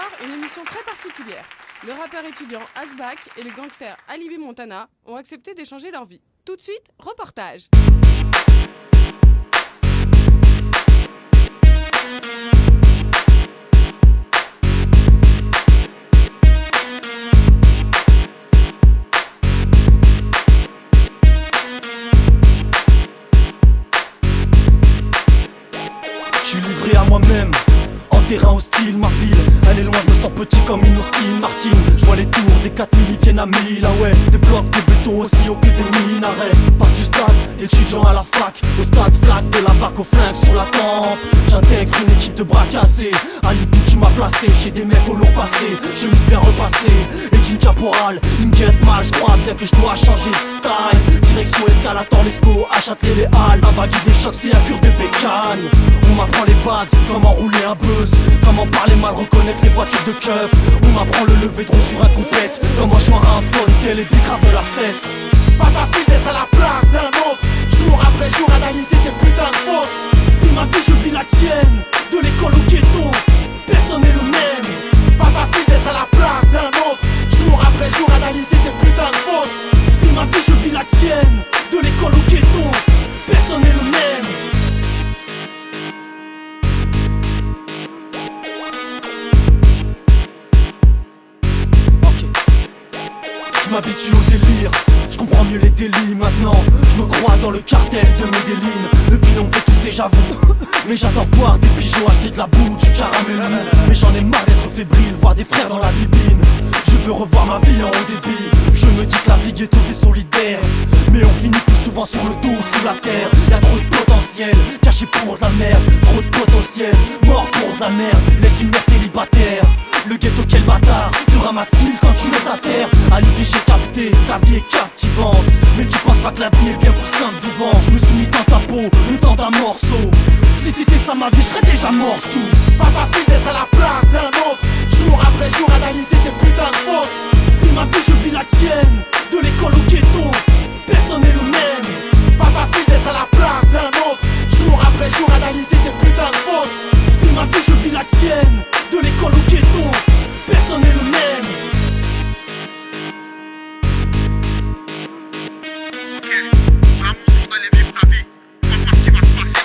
soir, une émission très particulière. Le rappeur étudiant Asbak et le gangster Ali B Montana ont accepté d'échanger leur vie. Tout de suite, reportage. Je suis livré à moi-même, en terrain hostile, ma ville. Elle est loin, je me sens petit comme une hostile Martine. Je vois les tours des 4000, ils viennent à 1000, ah ouais. Des blocs de béton aussi haut que des minarets. Passe du stade, étudiant à la fac, au stade flac, de la bac au flingue sur la tempe. J'intègre une équipe de bras cassés, alibi qui m'a placé chez des mecs au long passé. Chemise bien repassée, et jean caporal, ils me guettent mal, je crois bien que je dois changer de style. Direction escalator, l'esco, à Châtelet les Halles. Un baggy des chocs, c'est un cure de bécane. On m'apprend les bases, comment rouler un buzz, comment parler mal, reconnaître les voitures de keuf. On m'apprend le lever de roue sur un compète, comment joindre un phone, tel les bicraves de la cesse. Pas facile d'être à la place d'un autre, jour après jour analyser ces putains de fautes. Si ma vie je vis la tienne, de l'école au ghetto, personne n'est le même. Pas facile d'être à la place d'un autre, jour après jour analyser ces putains de fautes. Si ma vie je vis la tienne, de l'école au ghetto, personne n'est le même. Je m'habitue au délire, je comprends mieux les délits maintenant. Je me crois dans le cartel de Medellin. Le bilan me fait tousser, j'avoue. Mais j'adore voir des pigeons acheter de la boue, du caramel mou. Mais j'en ai marre d'être fébrile, voir des frères dans la bibine. Je veux revoir ma vie en haut débit. Je me dis que la vie ghetto c'est solidaire, mais on finit plus souvent sur le dos, sous la terre. Y'a trop de potentiel, caché pour de la merde. Trop de potentiel, mort pour de la merde. Laisse une mère célibataire. Le ghetto quel bâtard, te ramasse-t-il quand tu es à terre. Alibi j'ai capté, ta vie est captivante. Mais tu penses pas que la vie est bien pour simple vivant. Je me suis mis dans ta peau, le temps d'un morceau. Si c'était ça ma vie, je serais déjà mort sous. Pas facile d'être à la place d'un autre, jour après jour analyser ces putains de fautes. Si ma vie je vis la tienne, de l'école au ghetto, personne n'est le même. Pas facile d'être à la place d'un autre, jour après jour analyser ces putains de fautes. Si ma vie je vis la tienne, de l'école au ghetto, personne n'est le même. Ok, à mon tour d'aller vivre ta vie, on va voir ce qui va se passer.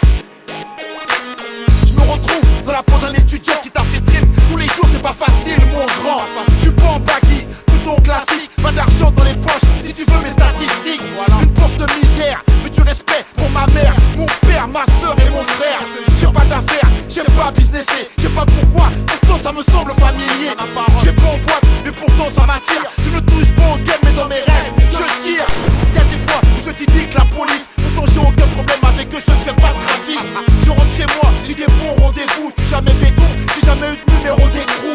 Je me retrouve dans la peau d'un étudiant qui t'a fait trim. Tous les jours c'est pas facile mon grand. Je suis pas en baggy, plutôt classique. Pas d'argent dans les poches, si tu veux mes statistiques. Voilà. Une poche de misère, mais du respect pour ma mère, mon père, ma soeur et mon frère. J'ai pas d'affaires, j'aime pas businesser, je sais pas pourquoi, pourtant ça me semble familier. J'ai pas en boîte, mais pourtant ça m'attire. Tu ne touches pas au game, mais dans mes rêves, je tire. Y'a des fois où je dis nique la police, pourtant j'ai aucun problème avec eux, je ne fais pas de trafic. Je rentre chez moi, j'ai des bons rendez-vous, je suis jamais béton, j'ai jamais eu de numéro d'écrou.